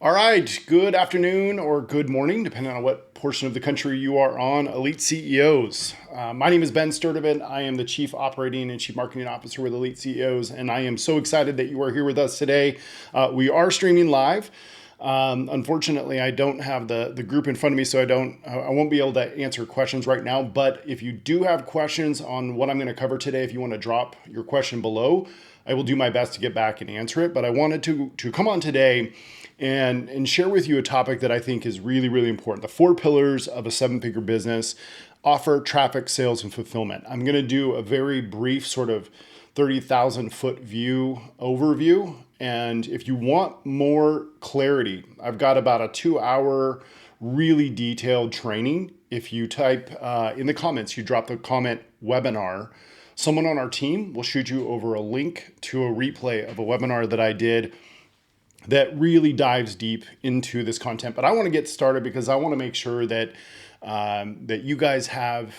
All right, good afternoon or good morning, depending on what portion of the country you are on, Elite CEOs. My name is Ben Sturtevent. I am the Chief Operating and Chief Marketing Officer with Elite CEOs, and I am so excited that you are here with us today. We are streaming live. Unfortunately, I don't have the group in front of me, so I won't be able to answer questions right now. But if you do have questions on what I'm going to cover today, if you want to drop your question below, I will do my best to get back and answer it. But I wanted to come on today and share with you a topic that I think is really, really important. The four pillars of a seven-figure business: offer, traffic, sales, and fulfillment. I'm going to do a very brief sort of 30,000 foot view overview. And if you want more clarity, I've got about a 2 hour really detailed training. If you type in the comments, you drop the comment webinar, someone on our team will shoot you over a link to a replay of a webinar that I did that really dives deep into this content. But I want to get started because I want to make sure that that you guys have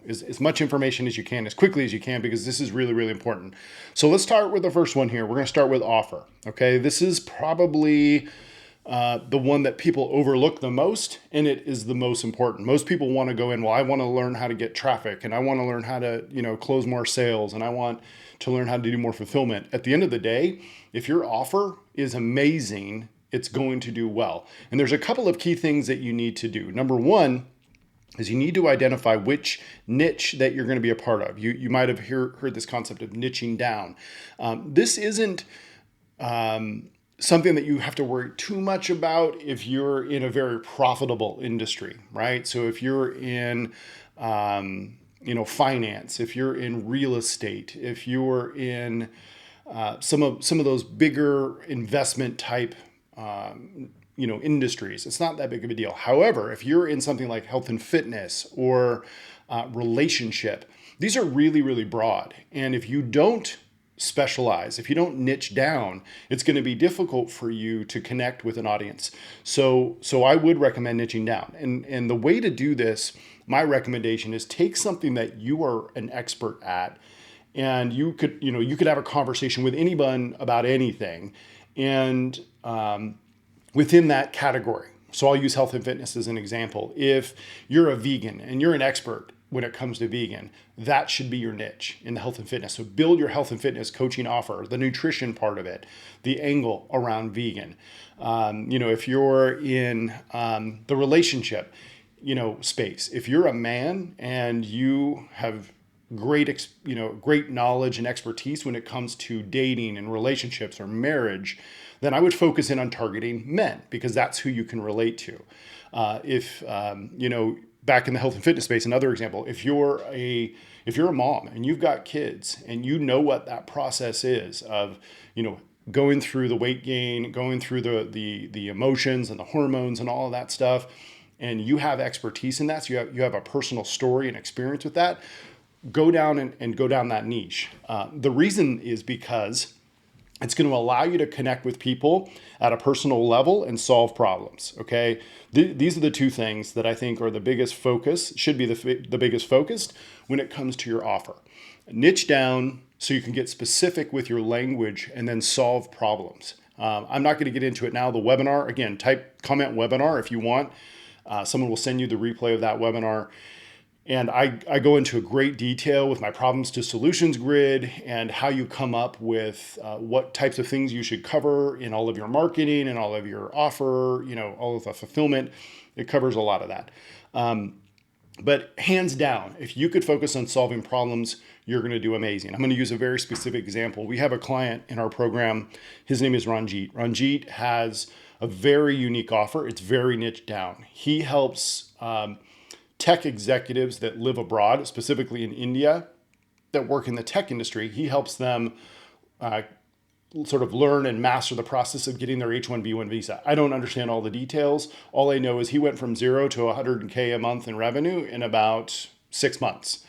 as much information as you can, as quickly as you can, because this is really, really important. So let's start with the first one here. We're going to start with offer. Okay, this is probably the one that people overlook the most, and it is the most important. Most people want to go in, well, I want to learn how to get traffic, and I want to learn how to, close more sales, and I want to learn how to do more fulfillment. At the end of the day, if your offer is amazing, it's going to do well. And there's a couple of key things that you need to do. Number one is you need to identify which niche that you're going to be a part of. You might have heard this concept of niching down. This isn't something that you have to worry too much about if you're in a very profitable industry, right? So if you're in finance, if you're in real estate, if you're in some of those bigger investment type industries, it's not that big of a deal. However, if you're in something like health and fitness or relationship, these are really, really broad. And if you don't specialize, if you don't niche down, it's going to be difficult for you to connect with an audience. So I would recommend niching down. And the way to do this, my recommendation is take something that you are an expert at, and you could have a conversation with anyone about anything, and within that category. So I'll use health and fitness as an example. If you're a vegan and you're an expert when it comes to vegan, that should be your niche in the health and fitness. So build your health and fitness coaching offer, the nutrition part of it, the angle around vegan. If you're in the relationship, space, if you're a man and you have great knowledge and expertise when it comes to dating and relationships or marriage, then I would focus in on targeting men, because that's who you can relate to. Back in the health and fitness space, another example, if you're a mom and you've got kids and you know what that process is of, going through the weight gain, going through the emotions and the hormones and all of that stuff, and you have expertise in that, so you have a personal story and experience with that, go down and go down that niche. The reason is because it's going to allow you to connect with people at a personal level and solve problems. Okay, these are the two things that I think are the biggest focus, should be the biggest focus when it comes to your offer. Niche down so you can get specific with your language and then solve problems. I'm not going to get into it now. The webinar, again, type comment webinar if you want. Someone will send you the replay of that webinar. And I go into a great detail with my problems to solutions grid and how you come up with what types of things you should cover in all of your marketing and all of your offer, all of the fulfillment. It covers a lot of that. But hands down, if you could focus on solving problems, you're going to do amazing. I'm going to use a very specific example. We have a client in our program. His name is Ranjit. Ranjit has a very unique offer. It's very niche down. He helps tech executives that live abroad, specifically in India, that work in the tech industry. He helps them sort of learn and master the process of getting their H-1B1 visa. I don't understand all the details. All I know is he went from 0 to 100K a month in revenue in about 6 months.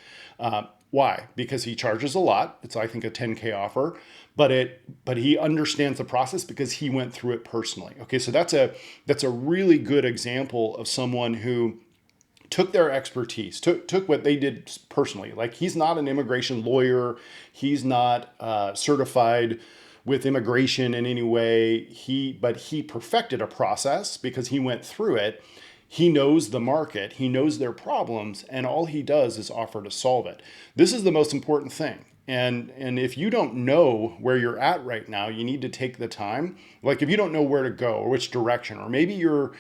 Why? Because he charges a lot. It's, I think, a 10K offer, but he understands the process because he went through it personally. Okay, so that's a really good example of someone who took their expertise, took what they did personally. Like, he's not an immigration lawyer. He's not certified with immigration in any way. But he perfected a process because he went through it. He knows the market, he knows their problems, and all he does is offer to solve it. This is the most important thing. And if you don't know where you're at right now, you need to take the time. Like if you don't know where to go or which direction, or maybe you're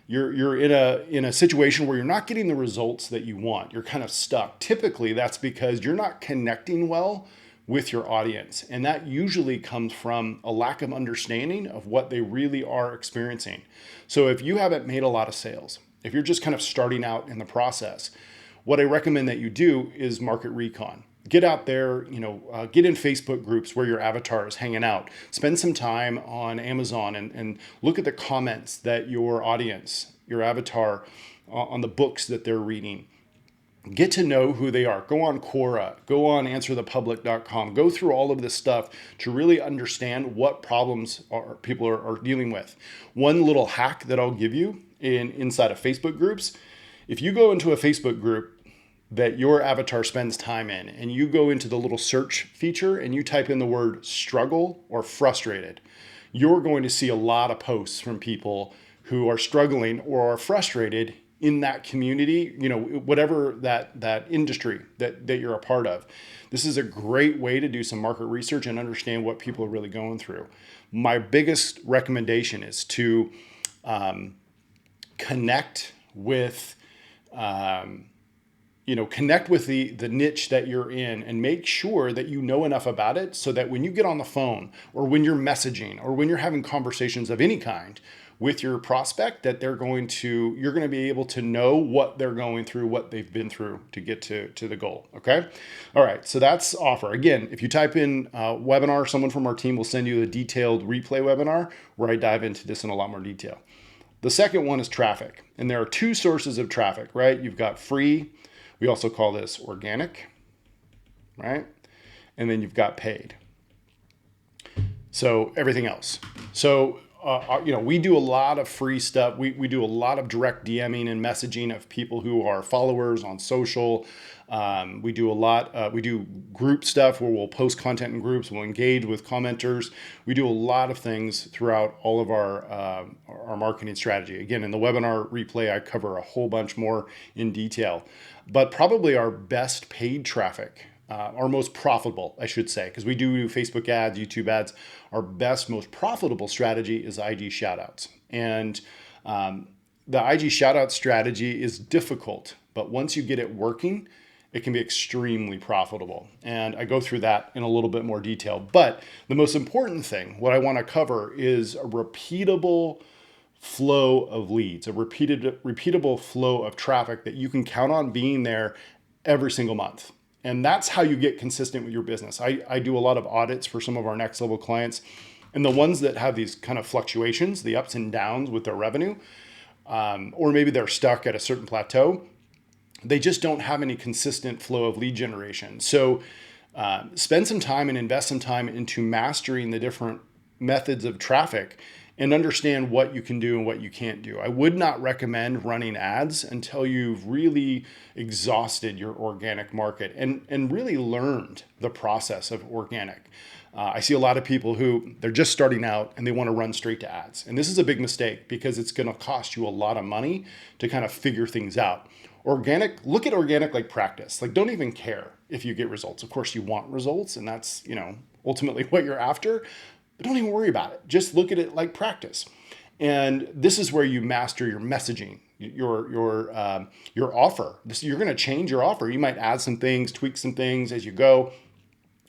in a situation where you're not getting the results that you want. You're kind of stuck. Typically, that's because you're not connecting well with your audience. And that usually comes from a lack of understanding of what they really are experiencing. So if you haven't made a lot of sales, if you're just kind of starting out in the process, what I recommend that you do is market recon. Get out there, get in Facebook groups where your avatar is hanging out. Spend some time on Amazon and look at the comments that your audience, your avatar, on the books that they're reading. Get to know who they are. Go on Quora, go on answerthepublic.com, go through all of this stuff to really understand what problems people are dealing with. One little hack that I'll give you inside of Facebook groups, if you go into a Facebook group that your avatar spends time in and you go into the little search feature and you type in the word struggle or frustrated, you're going to see a lot of posts from people who are struggling or are frustrated in that community, whatever that industry that you're a part of. This is a great way to do some market research and understand what people are really going through. My biggest recommendation is to connect with connect with the niche that you're in and make sure that you know enough about it so that when you get on the phone or when you're messaging or when you're having conversations of any kind with your prospect, that you're going to be able to know what they're going through, what they've been through to get to the goal. Okay. All right. So that's offer. Again, if you type in webinar, someone from our team will send you a detailed replay webinar where I dive into this in a lot more detail. The second one is traffic. And there are two sources of traffic, right? You've got free. We also call this organic, right? And then you've got paid. So everything else. So, we do a lot of free stuff. We do a lot of direct DMing and messaging of people who are followers on social. We do group stuff where we'll post content in groups. We'll engage with commenters. We do a lot of things throughout all of our marketing strategy. Again, in the webinar replay, I cover a whole bunch more in detail. But probably our best paid traffic, our most profitable, I should say, because we do Facebook ads, YouTube ads. Our best, most profitable strategy is IG shoutouts. And the IG shoutout strategy is difficult, but once you get it working, it can be extremely profitable. And I go through that in a little bit more detail. But the most important thing, what I want to cover, is a repeatable flow of leads, a repeatable flow of traffic that you can count on being there every single month. And that's how you get consistent with your business. I do a lot of audits for some of our next level clients. And the ones that have these kind of fluctuations, the ups and downs with their revenue, or maybe they're stuck at a certain plateau, they just don't have any consistent flow of lead generation. So spend some time and invest some time into mastering the different methods of traffic and understand what you can do and what you can't do. I would not recommend running ads until you've really exhausted your organic market and really learned the process of organic. I see a lot of people who they're just starting out and they want to run straight to ads. And this is a big mistake because it's going to cost you a lot of money to kind of figure things out. Look at organic like practice. Like, don't even care if you get results. Of course you want results, and that's, ultimately what you're after. But don't even worry about it. Just look at it like practice. And this is where you master your messaging, your offer. You're going to change your offer. You might add some things, tweak some things as you go,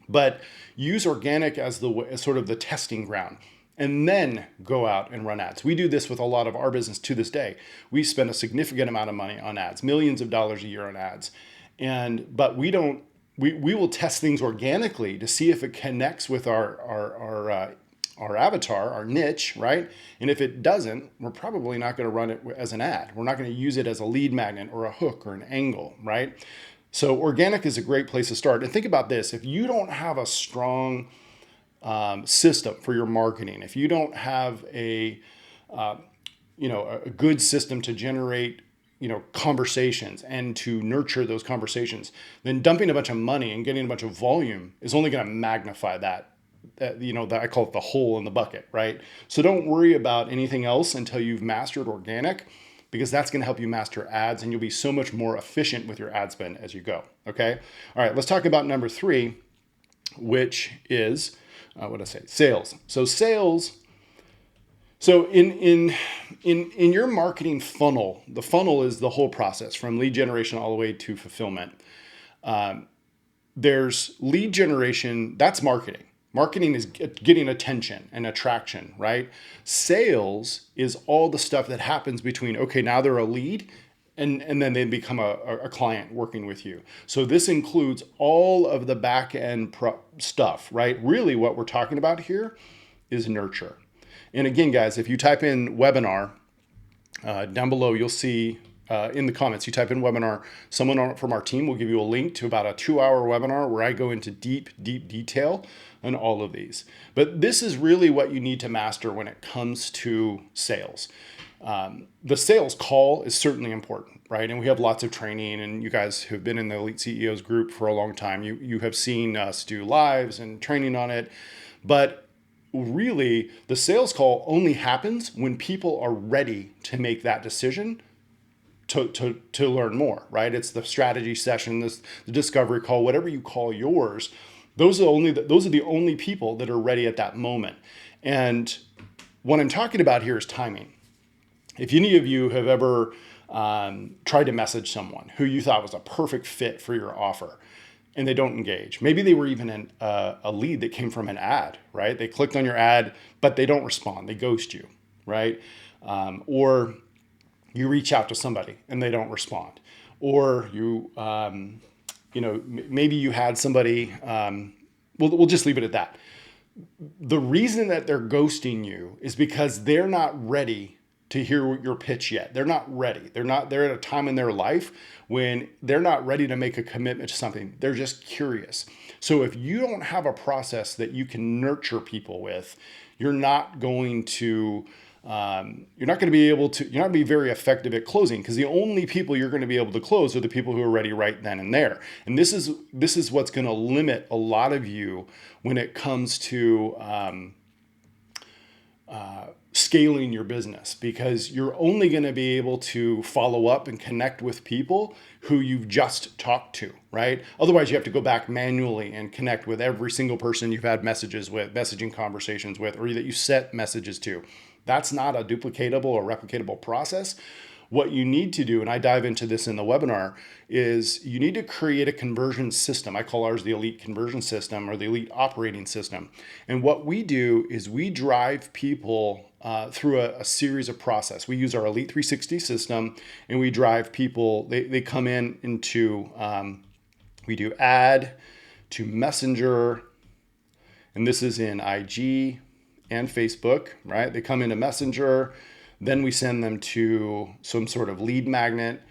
but use organic as sort of the testing ground, and then go out and run ads. We do this with a lot of our business to this day. We spend a significant amount of money on ads, millions of dollars a year on ads, but we don't. We will test things organically to see if it connects with our avatar, our niche, right? And if it doesn't, we're probably not going to run it as an ad. We're not going to use it as a lead magnet or a hook or an angle, right? So organic is a great place to start. And think about this: if you don't have a strong system for your marketing, if you don't have a good system to generate conversations and to nurture those conversations, then dumping a bunch of money and getting a bunch of volume is only going to magnify that that I call it the hole in the bucket, right? So don't worry about anything else until you've mastered organic, because that's going to help you master ads, and you'll be so much more efficient with your ad spend as you go. Okay. All right. Let's talk about number 3, which is what did I say? Sales. So sales. So in your marketing funnel, the funnel is the whole process from lead generation all the way to fulfillment. There's lead generation, that's marketing. Marketing is getting attention and attraction, right? Sales is all the stuff that happens between, okay, now they're a lead and then they become a client working with you. So this includes all of the back end stuff, right? Really what we're talking about here is nurture. And again, guys, if you type in webinar, down below, you'll see in the comments, you type in webinar, someone from our team will give you a link to about a 2-hour webinar where I go into deep detail on all of these. But this is really what you need to master when it comes to sales. The sales call is certainly important, right? And we have lots of training, and you guys who've been in the Elite CEOs group for a long time, you have seen us do lives and training on it. But really, the sales call only happens when people are ready to make that decision to learn more, right? It's the strategy session, the discovery call, whatever you call yours. Those are the only people that are ready at that moment. And what I'm talking about here is timing. If any of you have ever tried to message someone who you thought was a perfect fit for your offer, and they don't engage. Maybe they were even a lead that came from an ad, right? They clicked on your ad, but they don't respond. They ghost you, right? Or you reach out to somebody and they don't respond. Or maybe you had somebody, we'll just leave it at that. The reason that they're ghosting you is because they're not ready to hear your pitch yet. They're not ready. They're at a time in their life when they're not ready to make a commitment to something. They're just curious. So if you don't have a process that you can nurture people with, you're not going to be very effective at closing, because the only people you're going to be able to close are the people who are ready right then and there. And this is what's going to limit a lot of you when it comes to scaling your business, because you're only going to be able to follow up and connect with people who you've just talked to, right? Otherwise, you have to go back manually and connect with every single person you've had messaging conversations with, or that you set messages to. That's not a duplicatable or replicatable process. What you need to do, and I dive into this in the webinar, is you need to create a conversion system. I call ours the Elite Conversion System, or the Elite Operating System. And what we do is we drive people through a series of process. We use our Elite 360 system, and we drive people. They come into we do ad to messenger, and this is in IG and Facebook, right? They come into messenger. Then we send them to some sort of lead magnet,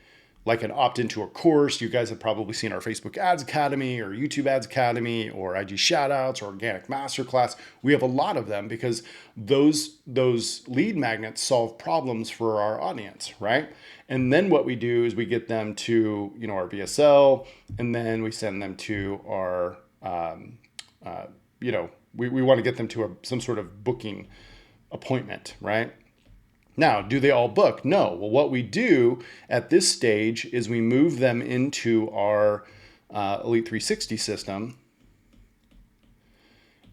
like an opt into a course. You guys have probably seen our Facebook Ads Academy or YouTube Ads Academy or IG Shoutouts or Organic Masterclass. We have a lot of them because those lead magnets solve problems for our audience, right? And then what we do is we get them to our VSL, and then we send them to our we want to get them to some sort of booking appointment, right? Now, do they all book? No. Well, what we do at this stage is we move them into our Elite 360 system.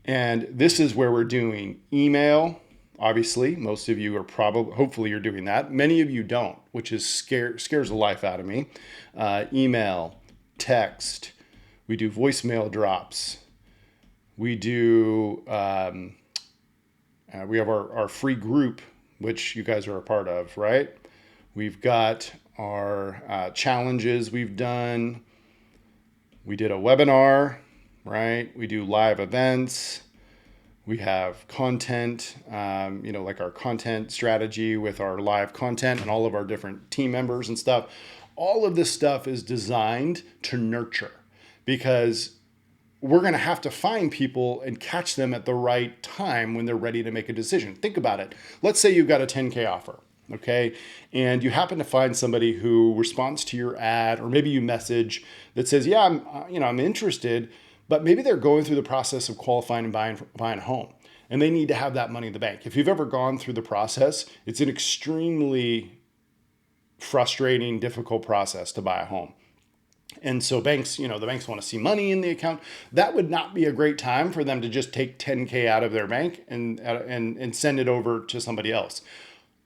And this is where we're doing email. Obviously, most of you are hopefully you're doing that. Many of you don't, which scares the life out of me. Email, text, we do voicemail drops. We do, we have our free group, which you guys are a part of, right? We've got our challenges we've done. We did a webinar, right? We do live events. We have content, like our content strategy with our live content and all of our different team members and stuff. All of this stuff is designed to nurture, because we're going to have to find people and catch them at the right time when they're ready to make a decision. Think about it. Let's say you've got a 10K offer, okay? And you happen to find somebody who responds to your ad, or maybe you message that says, yeah, I'm interested, but maybe they're going through the process of qualifying and buying a home, and they need to have that money in the bank. If you've ever gone through the process, it's an extremely frustrating, difficult process to buy a home. And so banks, the banks want to see money in the account. That would not be a great time for them to just take 10K out of their bank and send it over to somebody else,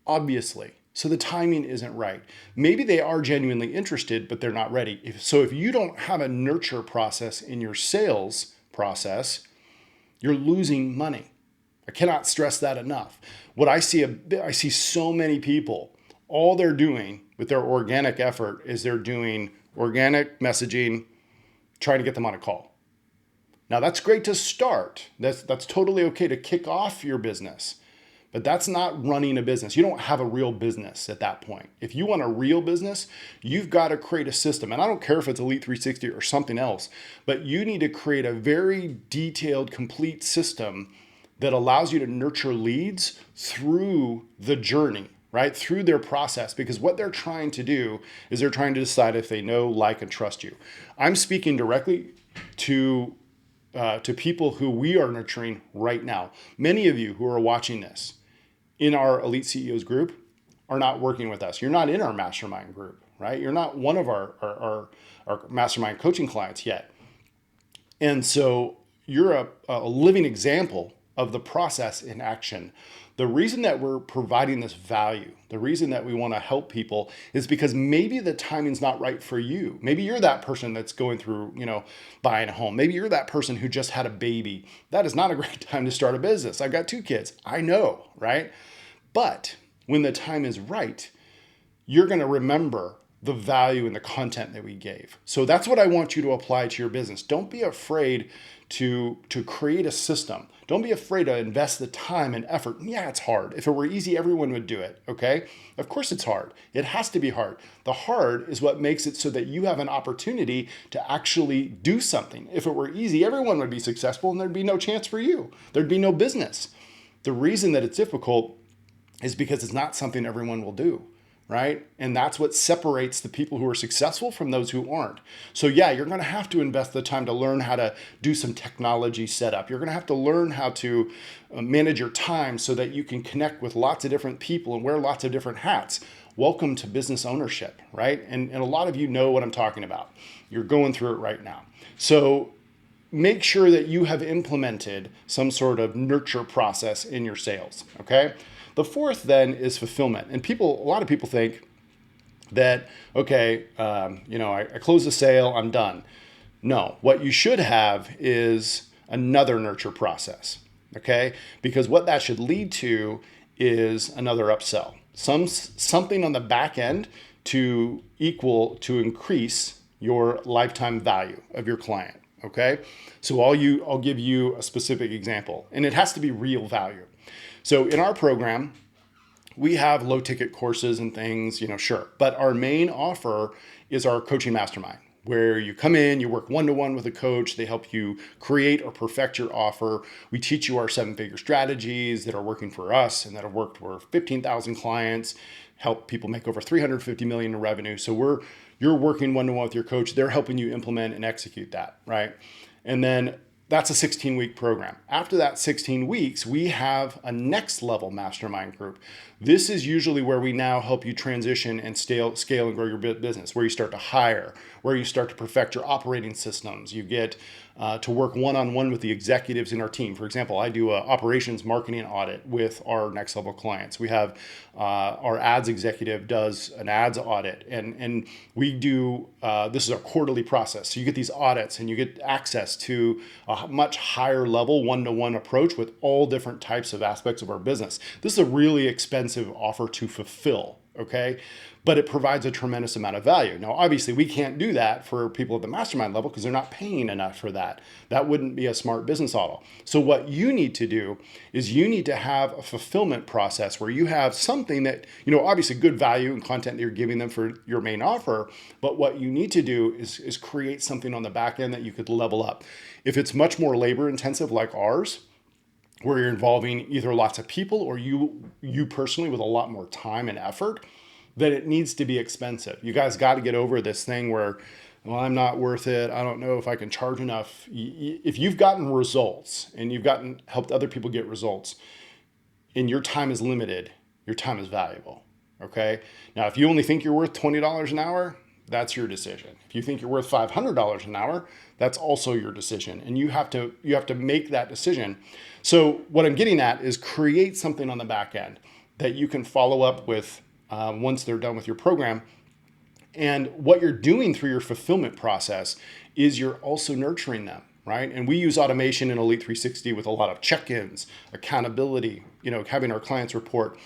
obviously. So the timing isn't right. Maybe they are genuinely interested, but they're not ready. If you don't have a nurture process in your sales process, you're losing money. I cannot stress that enough. What I see so many people, all they're doing with their organic effort is they're doing organic messaging, trying to get them on a call. Now that's great to start. That's totally okay to kick off your business, but that's not running a business. You don't have a real business at that point. If you want a real business, you've got to create a system. And I don't care if it's Elite 360 or something else, but you need to create a very detailed, complete system that allows you to nurture leads through the journey, right? Through their process, because what they're trying to do is they're trying to decide if they know, like, and trust you. I'm speaking directly to people who we are nurturing right now. Many of you who are watching this in our Elite CEOs group are not working with us. You're not in our mastermind group, right? You're not one of our mastermind coaching clients yet. And so you're a living example of the process in action. The reason that we're providing this value, the reason that we want to help people is because maybe the timing's not right for you. Maybe you're that person that's going through, buying a home. Maybe you're that person who just had a baby. That is not a great time to start a business. I've got 2 kids. I know, right? But when the time is right, you're going to remember the value and the content that we gave. So that's what I want you to apply to your business. Don't be afraid to create a system. Don't be afraid to invest the time and effort. Yeah, it's hard. If it were easy, everyone would do it, okay? Of course it's hard. It has to be hard. The hard is what makes it so that you have an opportunity to actually do something. If it were easy, everyone would be successful and there'd be no chance for you. There'd be no business. The reason that it's difficult is because it's not something everyone will do, right? And that's what separates the people who are successful from those who aren't. So yeah, you're going to have to invest the time to learn how to do some technology setup. You're going to have to learn how to manage your time so that you can connect with lots of different people and wear lots of different hats. Welcome to business ownership, right? And a lot of you know what I'm talking about. You're going through it right now. So make sure that you have implemented some sort of nurture process in your sales, okay? The fourth then is fulfillment. And a lot of people think that, okay, I close the sale, I'm done. No, what you should have is another nurture process, okay? Because what that should lead to is another upsell. Something on the back end to increase your lifetime value of your client, okay? So I'll give you a specific example, and it has to be real value. So in our program, we have low ticket courses and things, sure. But our main offer is our coaching mastermind, where you come in, you work one-to-one with a coach. They help you create or perfect your offer. We teach you our 7-figure strategies that are working for us and that have worked for 15,000 clients, help people make over 350 million in revenue. So you're working one-to-one with your coach. They're helping you implement and execute that, right? And then that's a 16-week program. After that 16 weeks, we have a next level mastermind group. This is usually where we now help you transition and scale and grow your business, where you start to hire, where you start to perfect your operating systems. You get to work one-on-one with the executives in our team. For example, I do an operations marketing audit with our next level clients. We have our ads executive does an ads audit, and we do, this is our quarterly process. So you get these audits and you get access to a much higher level one-to-one approach with all different types of aspects of our business. This is a really expensive offer to fulfill, okay? But it provides a tremendous amount of value. Now, obviously, we can't do that for people at the mastermind level because they're not paying enough for that. That wouldn't be a smart business model. So what you need to do is you need to have a fulfillment process where you have something that, obviously good value and content that you're giving them for your main offer. But what you need to do is create something on the back end that you could level up. If it's much more labor intensive like ours, where you're involving either lots of people or you personally with a lot more time and effort, then it needs to be expensive. You guys got to get over this thing where well, I'm not worth it. I don't know if I can charge enough. If you've gotten results and you've helped other people get results and your time is limited, your time is valuable. Okay. Now, if you only think you're worth $20 an hour, that's your decision. If you think you're worth $500 an hour, that's also your decision. And you have to make that decision. So what I'm getting at is create something on the back end that you can follow up with once they're done with your program. And what you're doing through your fulfillment process is you're also nurturing them, right? And we use automation in Elite 360 with a lot of check-ins, accountability, having our clients report.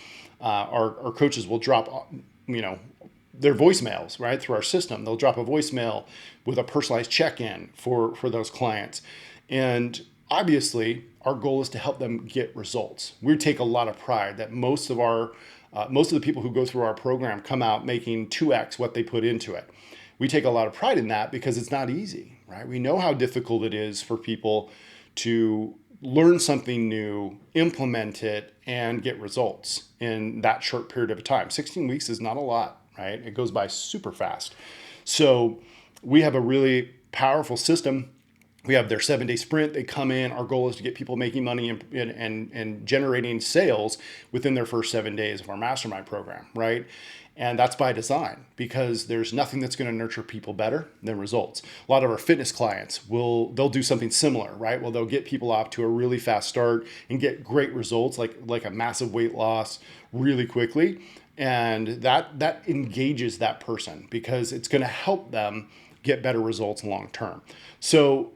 Our coaches will drop, their voicemails, right, through our system. They'll drop a voicemail with a personalized check-in for those clients. And obviously, our goal is to help them get results. We take a lot of pride that most of the people who go through our program come out making 2x what they put into it. We take a lot of pride in that because it's not easy, right? We know how difficult it is for people to learn something new, implement it, and get results in that short period of time. 16 weeks is not a lot, right? It goes by super fast. So we have a really powerful system. We have their 7-day sprint. They come in. Our goal is to get people making money and generating sales within their first 7 days of our mastermind program, right? And that's by design because there's nothing that's going to nurture people better than results. A lot of our fitness clients they'll do something similar, right? Well, they'll get people off to a really fast start and get great results, like a massive weight loss really quickly. And that engages that person because it's going to help them get better results long term. So,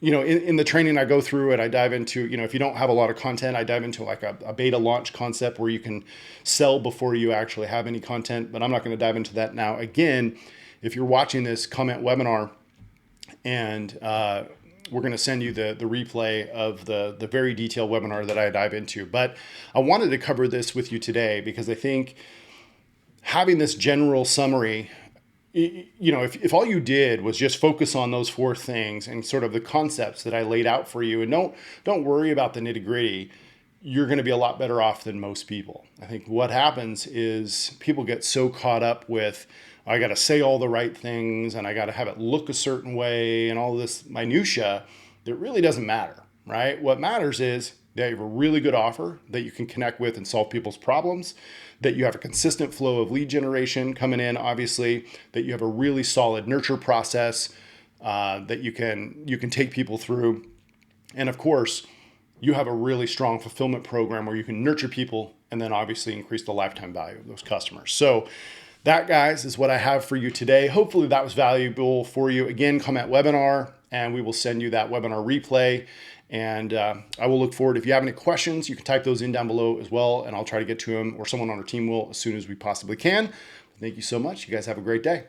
in the training I go through and I dive into, if you don't have a lot of content, I dive into like a beta launch concept where you can sell before you actually have any content, but I'm not going to dive into that now. Again, if you're watching this, comment webinar and we're going to send you the replay of the very detailed webinar that I dive into. But I wanted to cover this with you today because I think having this general summary, if all you did was just focus on those 4 things and sort of the concepts that I laid out for you and don't worry about the nitty gritty, you're going to be a lot better off than most people. I think what happens is people get so caught up with, I got to say all the right things and I got to have it look a certain way and all this minutia that really doesn't matter, right? What matters is that you have a really good offer that you can connect with and solve people's problems, that you have a consistent flow of lead generation coming in, obviously, that you have a really solid nurture process that you can take people through. And of course, you have a really strong fulfillment program where you can nurture people and then obviously increase the lifetime value of those customers. So that, guys, is what I have for you today. Hopefully that was valuable for you. Again, comment webinar and we will send you that webinar replay. And I will look forward. If you have any questions, you can type those in down below as well, and I'll try to get to them or someone on our team will as soon as we possibly can. Thank you so much. You guys have a great day.